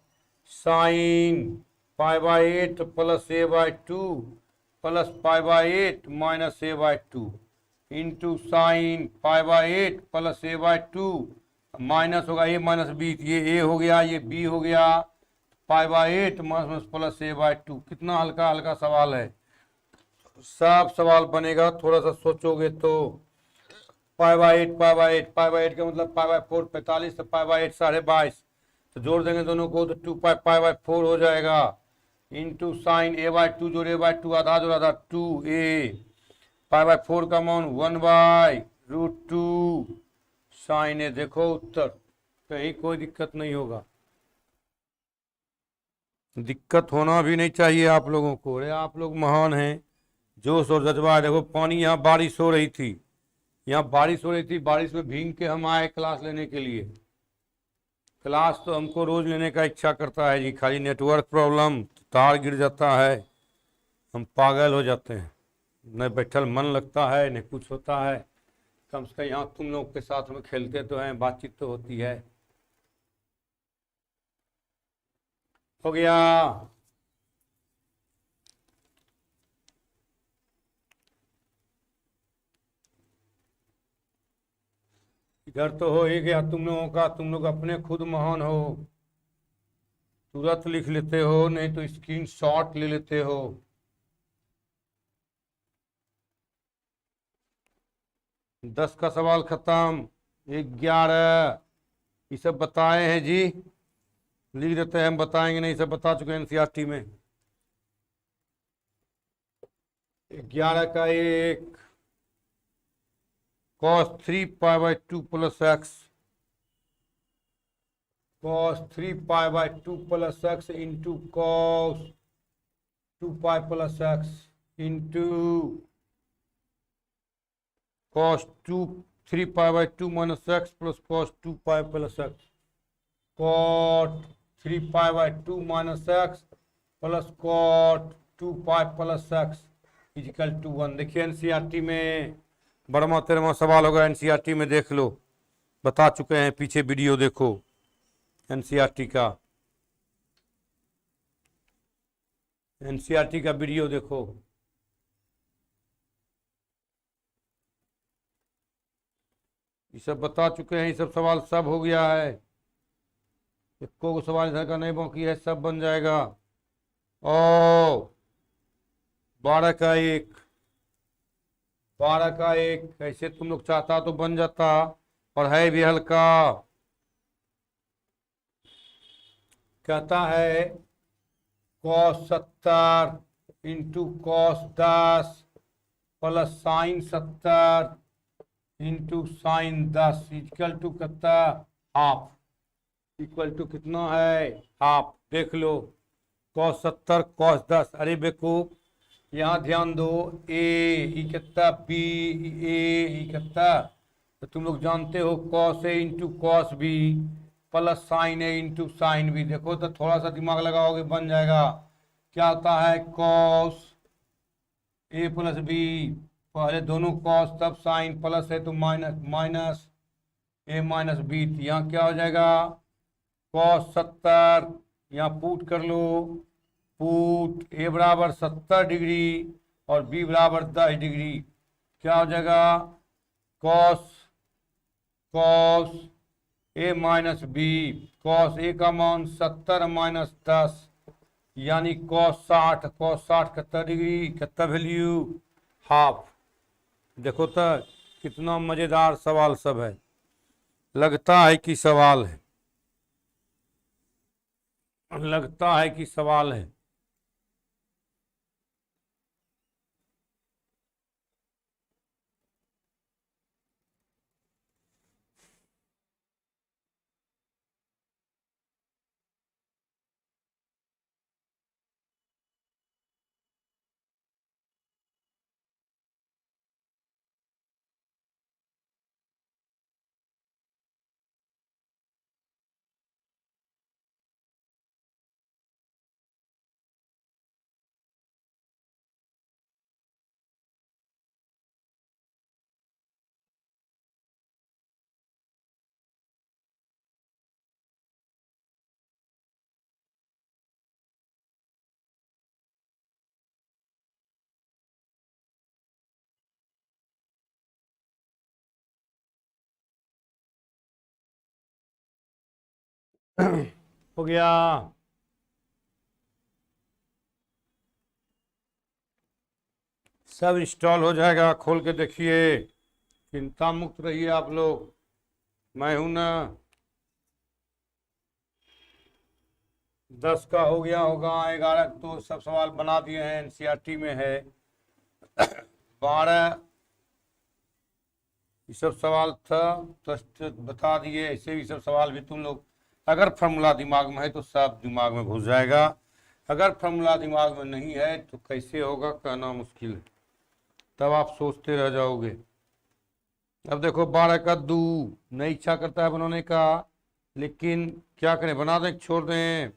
Sine pi by 8 plus A by 2 plus pi by 8 minus A by 2 into sine pi by 8 plus A by 2, minus होगा ए माइनस बी, ये ए हो गया ये बी हो गया, pi by 8 minus plus A by 2। कितना हल्का हल्का सवाल है, सब सवाल बनेगा, थोड़ा सा सोचोगे तो। Pi by eight, pi by eight, pi by eight का मतलब पाई बाई फोर 45, तो पाई बाई एट 22.5, तो जोड़ देंगे दोनों को तो 2 पाई पाई बाई 4 हो जाएगा। Into sine A by two, जोड़ ए बाई टू, आधा जोड़ आधा 2a, पाई बाई 4 का मान 1/√2 साइन ए। देखो उत्तर, कहीं कोई दिक्कत नहीं होगा, दिक्कत होना भी नहीं चाहिए आप लोगों को। अरे आप लोग महान हैं, जोश और जज्बा है। देखो पानी, यहाँ बारिश हो रही थी, यहाँ बारिश हो रही थी, बारिश में भीग के हम आए क्लास लेने के लिए। क्लास तो हमको रोज लेने का इच्छा करता है जी, खाली नेटवर्क प्रॉब्लम, तार गिर जाता है, हम पागल हो जाते हैं, न बैठल मन लगता है न कुछ होता है। कम से कम यहाँ तुम लोग के साथ में खेलते तो हैं, बातचीत तो होती है। हो गया। इधर तो हो ही गया तुम लोगों का, तुम लोग अपने खुद महान हो, तुरंत लिख लेते हो, नहीं तो स्क्रीन शॉट ले लेते हो। दस का सवाल खत्म। 11 ये सब बताए हैं जी, लिख देते हैं, हम बताएंगे नहीं, सब बता चुके हैं एनसीईआरटी में। 11 का एक, cos 3 pi by 2 plus x, cos 3 pi by 2 plus x into cos 2 pi plus x into cos 2 3 pi by 2 minus x plus cos 2 pi plus x, cot 3 pi by 2 minus x plus cot 2 pi plus x equal to 1। देखिए एनसीईआरटी में 12वां सवाल होगा, एनसीईआरटी में देख लो, बता चुके हैं, पीछे वीडियो देखो एनसीईआरटी का, एनसीईआरटी का वीडियो देखो। ये सब बता चुके हैं, ये सब सवाल सब हो गया है, एक को सवाल इधर का नहीं बाकी है, सब बन जाएगा। ओ 12 का एक, 12 का एक ऐसे तुम लोग चाहता तो बन जाता, और है भी हल्का। कहता है cos 70 into cos 10 plus sine 70 into sine 10 equal to कितना, हाफ। इक्वल टू कितना है, हाफ। देख लो cos 70 cos 10, अरे बेवकूफ, यहाँ ध्यान दो, ए कितना, बी ए कितना, तो तुम लोग जानते हो cos A into cos B plus sine A into sine B. देखो तो थोड़ा सा दिमाग लगाओगे बन जाएगा। क्या होता है cos ए प्लस बी, पहले दोनों cos तब साइन, प्लस है तो माइनस, माइनस ए माइनस बी, यहाँ क्या हो जाएगा cos 70, यहाँ पुट कर लो, पुट ए बराबर 70 डिग्री और बी बराबर 10 डिग्री, क्या हो जाएगा cos, cos ए माइनस बी, cos ए का मान 70 माइनस 10 यानी cos 60, cos 60 कितना डिग्री, कितना वैल्यू, हाफ। देखो तो कितना मजेदार सवाल सब है, लगता है कि सवाल है, लगता है कि सवाल है। हो गया। सब इंस्टॉल हो जाएगा, खोल के देखिए, चिंता मुक्त रहिए आप लोग, मैं हूं ना। 10 का हो गया होगा, 11 तो सब सवाल बना दिए हैं, एनसीईआरटी में है। 12 ये सब सवाल था तो बता दिए, ऐसे भी सब सवाल भी तुम लोग, अगर फार्मूला दिमाग में है तो सब दिमाग में घुस जाएगा, अगर फार्मूला दिमाग में नहीं है तो कैसे होगा कहना मुश्किल है, तब आप सोचते रह जाओगे। अब देखो 12 का 2 नहीं इच्छा करता है बनाने का, लेकिन क्या करें, बना दें छोड़ दें,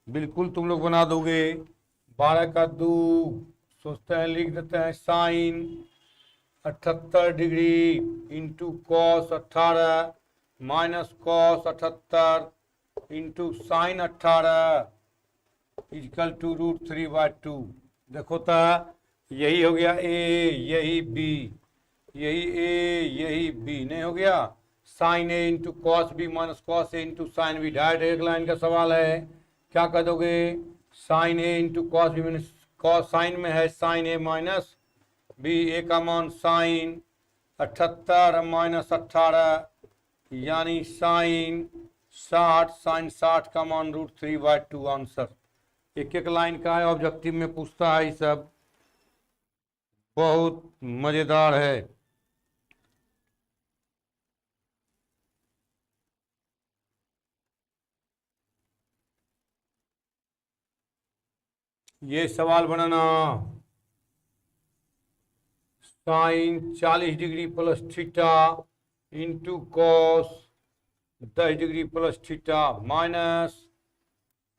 बिल्कुल तुम लोग बना दोगे। 12 का 2 सोचते हैं, लिख देते हैं sine 78 degree into cos 18 minus cos 78 into sine 18 equal to √3/2। देखो तो यही हो गया ए, यही बी, यही ए, यही बी, नहीं हो गया। Sine A into cos B minus cos A into sine B, direct एक लाइन का सवाल है, क्या कर दोगे, sine A into cos B minus cos, sine में है sine A minus B, A का मान साइन 78 माइनस 18 यानी साइन 60, साइन 60 का मान √3/2 आंसर। एक एक लाइन का है, ऑब्जेक्टिव में पूछता है, ये सब बहुत मजेदार है। ये सवाल बनाना, sine 40 degree plus theta into cos 10 degree plus theta minus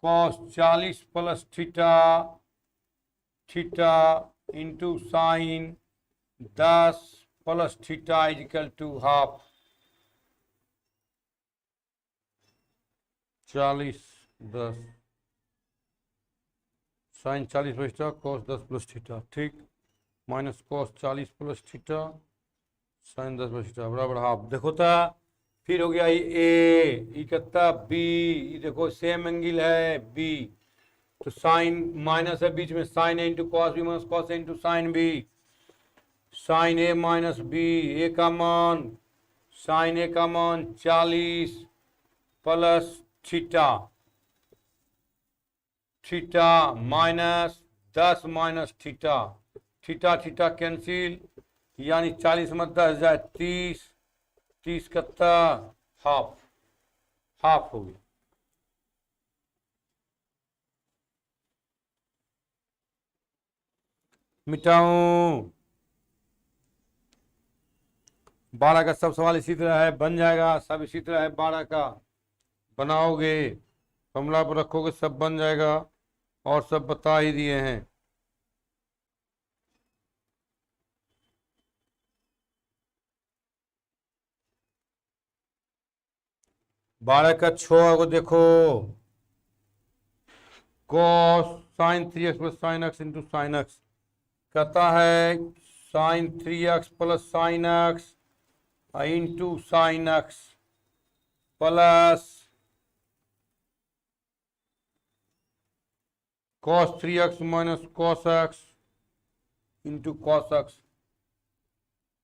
cos 40 plus theta theta into sine 10 plus theta is equal to half. 40 10 sine 40 plus theta cos 10 plus theta, ठीक, minus cos 40 plus theta sine 10 plus theta बराबर हाफ। देखो तो फिर हो गया ये ए, ये कितना बी, ये देखो सेम एंगल है बी, तो साइन माइनस है बीच में, sine A into cos B minus cos A into sine B, sine A minus B, A का मान साइन ए का मान 40 plus theta theta minus 10 minus theta, theta theta cancel, यानी 40 में 10 जाए 30, 30 कितना हाफ, हाफ हो गया। मिटाऊं, 12 का सब सवाल इसी तरह है, बन जाएगा, सब इसी तरह है, 12 का बनाओगे, फॉर्मूला पर रखोगे, सब बन जाएगा, और सब बता ही दिए हैं। बारह का 6 को देखो, cos sine 3x plus sine x into sine x, कहता है sine 3x plus sine x into sine x plus cos 3x minus cos x into cos x,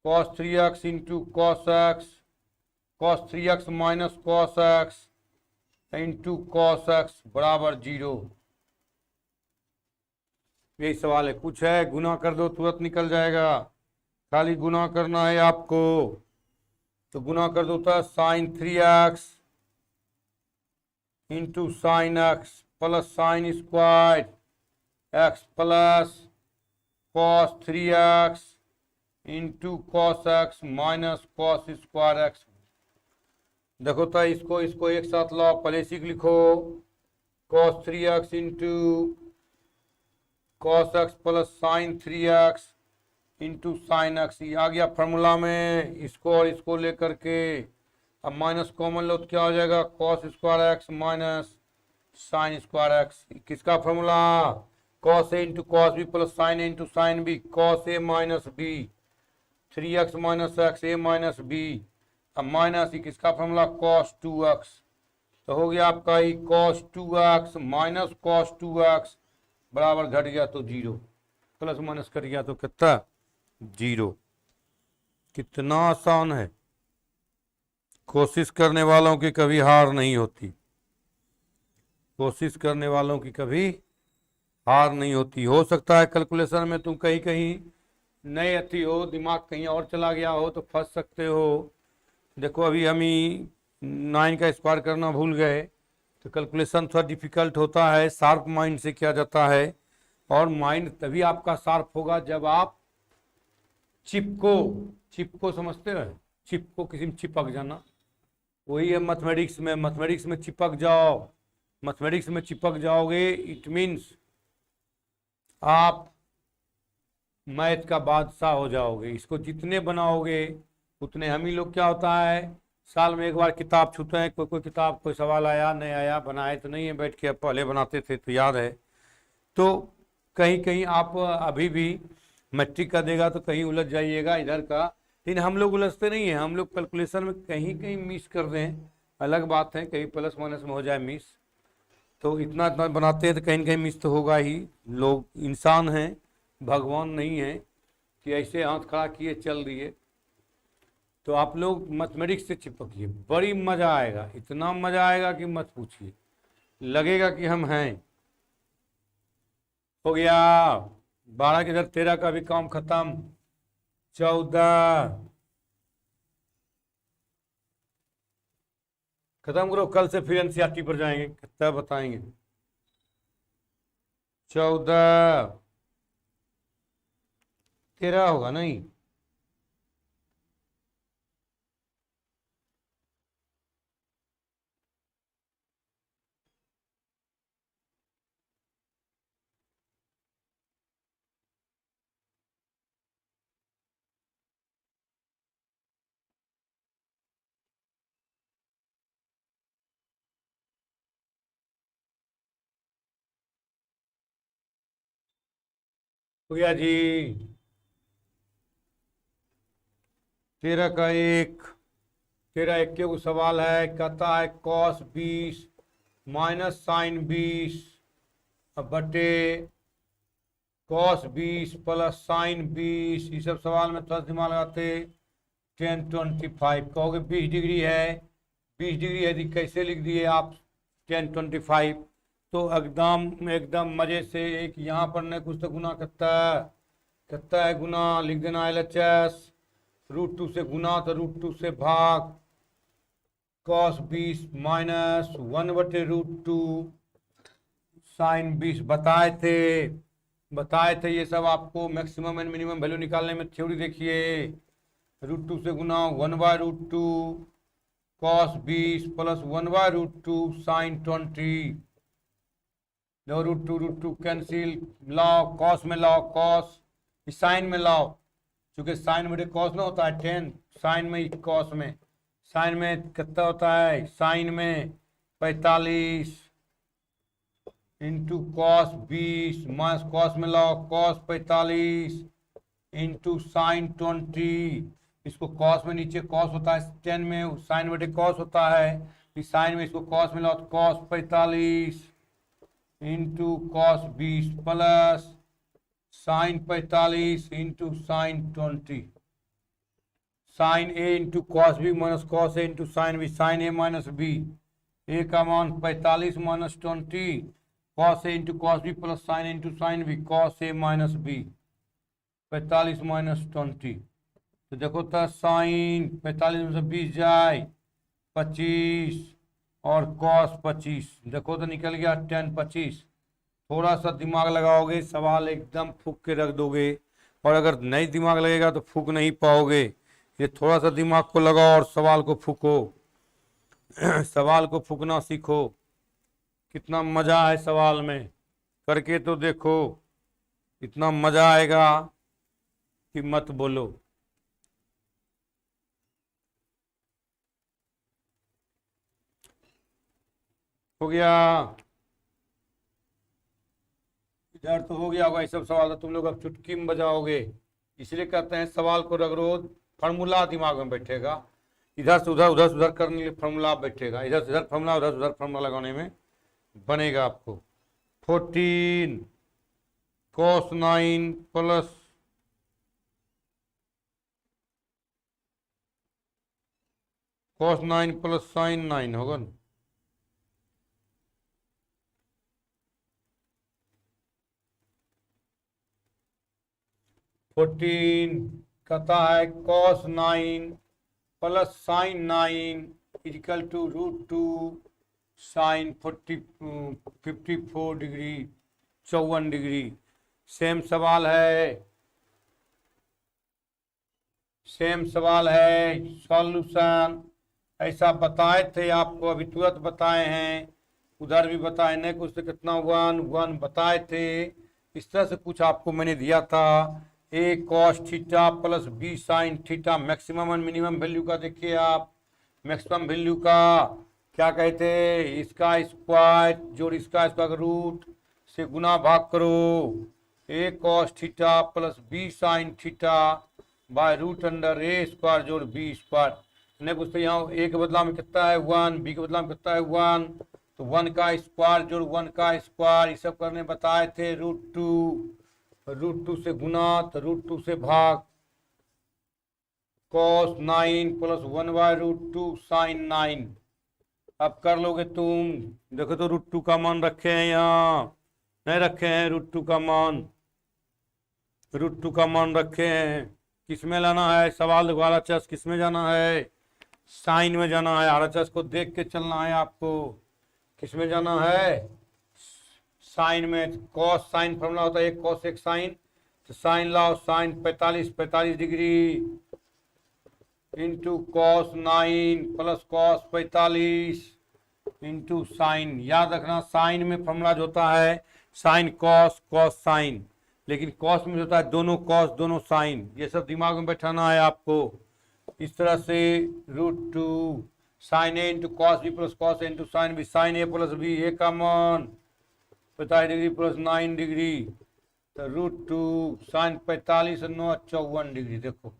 cos 3x into cos x, cos 3x minus cos x into cos x बराबर 0। यही सवाल है, कुछ है गुना कर दो तुरंत निकल जाएगा, खाली गुना करना है आपको, तो गुना कर दो था sine 3x into sine x plus sine square x plus cos 3x into cos x minus cos square x. देखो तो इसको इसको एक साथ लाओ, पहले इसी को लिखो, cos 3x into cos x plus sign 3x into sine x, ये आ गया फार्मूला में, इसको और इसको लेकर के अब माइनस कॉमन लो तो क्या हो जाएगा, cos square x minus sine square x. किसका formula, cos A into cos B plus sine A into sine B, cos A minus B 3x minus x A minus B, अब माइनस ही किसका फार्मूला, cos 2x, तो हो गया आपका ही cos 2x minus cos 2x बराबर घट गया तो 0, प्लस माइनस कट गया तो कितना 0। कितना आसान है। कोशिश करने वालों की कभी हार नहीं होती। कोशिश करने वालों की कभी हार नहीं होती। हो सकता है कैलकुलेशन में तुम कहीं कहीं नहीं आती हो, दिमाग कहीं और चला गया हो तो फंस सकते हो। देखो अभी हम ही 9 का स्क्वायर करना भूल गए, तो कैलकुलेशन थोड़ा डिफिकल्ट होता है। शार्प माइंड से किया जाता है, और माइंड तभी आपका शार्प होगा जब आप चिप को समझते हो, चिप को किसी में चिपक जाना, वही है मैथमेटिक्स में। मैथमेटिक्स में चिपक जाओ, मैथमेटिक्स में चिपक जाओगे, इट मीन्स आप मैथ का बादशाह हो जाओगे। इसको जितने बनाओगे उतने। हम ही लोग क्या होता है, साल में एक बार किताब छूते हैं, कोई कोई किताब कोई सवाल आया नहीं आया, बनाए तो नहीं है बैठ के, अब पहले बनाते थे तो याद है। तो कहीं कहीं आप अभी भी मैट्रिक का देगा तो कहीं उलझ जाइएगा इधर का, लेकिन हम लोग उलझते नहीं हैं। हम लोग कैलकुलेशन में कहीं कहीं मिस कर दें, अलग बात है, कहीं प्लस माइनस में हो जाए मिस, तो इतना इतना बनाते हैं तो कहीं न कहीं मिस तो होगा ही। लोग इंसान हैं, भगवान नहीं है कि ऐसे हाथ खड़ा किए चल दिए। तो आप लोग मैथमेटिक्स से चिपकिए, बड़ी मज़ा आएगा, इतना मज़ा आएगा कि मत पूछिए, लगेगा कि हम हैं। हो गया 12 के इधर, 13 का भी काम खत्म। 14 खत्म करो, कल से फिर एनसीईआरटी पर जाएंगे, कितना बताएंगे। 14 13 होगा नहीं। हो गया जी। 13 का एक, 13 एक के सवाल है, कहता है कॉस 20 माइनस साइन 20 बटे कॉस 20 प्लस साइन 20। ये सब सवाल में थोड़ा दिमाग लगाते। 10 25 कहोगे 20 डिग्री है, 20 डिग्री है तो कैसे लिख दिए आप 10 25। तो एकदम एकदम मजे से एक यहाँ पर ने कुछ तो गुना करता है गुना लिख देना LHS। √2 से गुना तो √2 से भाग, कॉस 20 माइनस 1/√2 साइन 20। बताए थे ये सब आपको, मैक्सिमम एंड मिनिमम वैल्यू निकालने में थ्योरी देखिए। √2 से गुना 1/√2 कॉस 20 प्लस 1/√2 साइन 20। लो √2 कैंसिल, लाओ कॉस में लाओ कॉस, साइन में लाओ, क्योंकि साइन में कॉस में होता है 10, साइन में कॉस में, साइन में कितना होता है, साइन में 45 इंटू कॉस 20 माइनस कॉस में लाओ कॉस 45 इंटू साइन 20। इसको कॉस में नीचे कॉस होता है 10 में, साइन बटे कॉस होता है, इस साइन में इसको कॉस में लाओ तो cos 45 into cos 20 plus sine 45 into sine 20। Sine A into cos B minus cos A into sine B, sine A minus B, A का मान 45 minus 20 cos A into cos B plus sine into sine B, cos A minus B 45 minus 20। तो देखो तो साइन 45 में से 20 जाए 25 और कॉस 25, देखो तो निकल गया 10 25। थोड़ा सा दिमाग लगाओगे सवाल एकदम फूक के रख दोगे, और अगर नहीं दिमाग लगेगा तो फूक नहीं पाओगे। ये थोड़ा सा दिमाग को लगाओ और सवाल को फूको। सवाल को फूकना सीखो, कितना मजा है सवाल में, करके तो देखो, इतना मजा आएगा कि मत बोलो। हो गया, इधर तो हो गया होगा ये सब सवाल, तो तुम लोग अब चुटकी में बजाओगे। इसलिए कहते हैं सवाल को रगड़ो, फार्मूला दिमाग में बैठेगा, इधर से उधर उधर से उधर करने के लिए फार्मूला बैठेगा, इधर से इधर फार्मूला उधर से उधर फार्मूला लगाने में बनेगा आपको। 14 cos 9 plus cos 9 plus sin 9 होगा ना। फोर्टीन कहता है cos 9 plus sin 9 equal to √2 sin 54 degree 54 degree. Same सवाल है सॉल्यूशन। ऐसा बताए थे आपको, अभी तुरंत बताए हैं, उधर भी बताए नहीं कुछ, तो कितना 1 बताए थे। इस तरह से कुछ आपको मैंने दिया था। a cos theta plus b sin theta, maximum and minimum value का देखिए आप। मैक्सिमम वैल्यू का क्या कहते हैं, इसका स्क्वायर जोड़ इसका स्क्वायर रूट से गुना भाग करो। a cos theta plus b sin theta by root under a square जोड़ b स्क्वायर। नहीं पूछते यहाँ a के बदला में कितना है 1, b के बदला में कितना है 1, तो 1 का स्क्वायर जोड़ 1 का स्क्वायर, ये सब करने बताए थे। √2 से गुना तो √2 से भाग, cos 9 प्लस 1 बाय √2 sin 9। अब कर लोगे तुम, देखो तो √2 का मान रखे हैं यहाँ, नहीं रखे हैं √2 का मान, √2 का मान रखे हैं। किस में लाना है सवाल देखो, RHS किस में जाना है, साइन में जाना है। RHS को देख के चलना है आपको, किस में जाना है, साइन में। कॉस साइन फॉर्मूला होता है एक कॉस एक साइन, तो साइन लाओ, sine 45 degree into cos 9 plus cos 45 into sine. याद रखना साइन में फॉर्मूला जो होता है साइन कॉस कॉस साइन, लेकिन कॉस में होता है दोनों कॉस दोनों साइन। ये सब दिमाग में बैठाना है आपको। इस तरह से √2 sine A into cos B plus cos A into sine B, sine A plus B A का मान 45 डिग्री प्लस 9 डिग्री, तो √2 साइन 45 और 9 54 डिग्री। देखो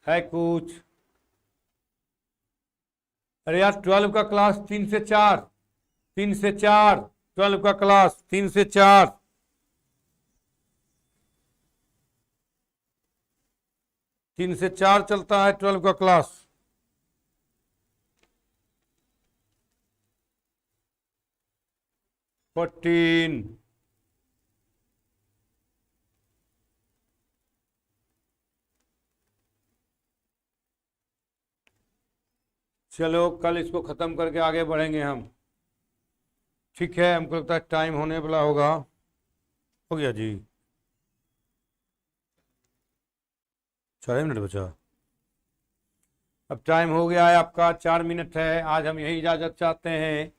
है कुछ, अरे यार 12 का क्लास 3 से 4, 12 का क्लास 3 से 4, 3 से 4 चलता है 12 का क्लास। फोर्टीन चलो कल इसको खत्म करके आगे बढ़ेंगे हम, ठीक है। हमको लगता है टाइम होने वाला होगा, हो गया जी, 4 मिनट बचा। अब टाइम हो गया है आपका, 4 मिनट है। आज हम यही इजाज़त चाहते हैं,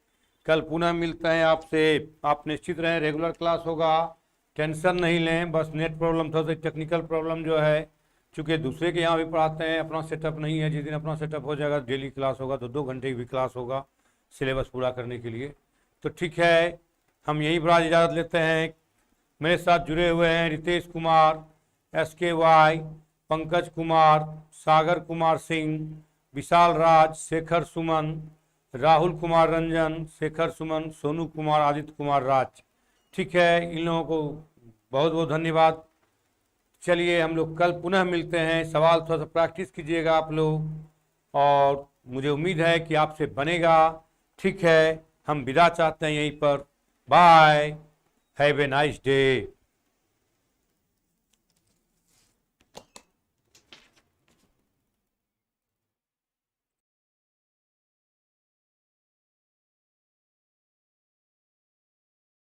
कल पुनः मिलते हैं आपसे। आप निश्चित रहें रेगुलर क्लास होगा, टेंशन नहीं लें। बस नेट प्रॉब्लम, थोड़ा सा टेक्निकल प्रॉब्लम जो है, चूँकि दूसरे के यहाँ भी पढ़ाते हैं, अपना सेटअप नहीं है। जिस दिन अपना सेटअप हो जाएगा डेली क्लास होगा, तो 2 घंटे की भी क्लास होगा सिलेबस पूरा करने के लिए। तो ठीक है, हम यहीं पर आज इजाज़त लेते हैं। मेरे साथ जुड़े हुए हैं रितेश कुमार, SKY, पंकज कुमार, सागर कुमार सिंह, विशाल राज, शेखर सुमन, राहुल कुमार रंजन, शेखर सुमन, सोनू कुमार, आदित्य कुमार राज। ठीक है, इन लोगों को बहुत बहुत धन्यवाद। चलिए हम लोग कल पुनः मिलते हैं। सवाल थोड़ा सा प्रैक्टिस कीजिएगा आप लोग, और मुझे उम्मीद है कि आपसे बनेगा। ठीक है, हम विदा चाहते हैं यहीं पर। Bye, have a nice day.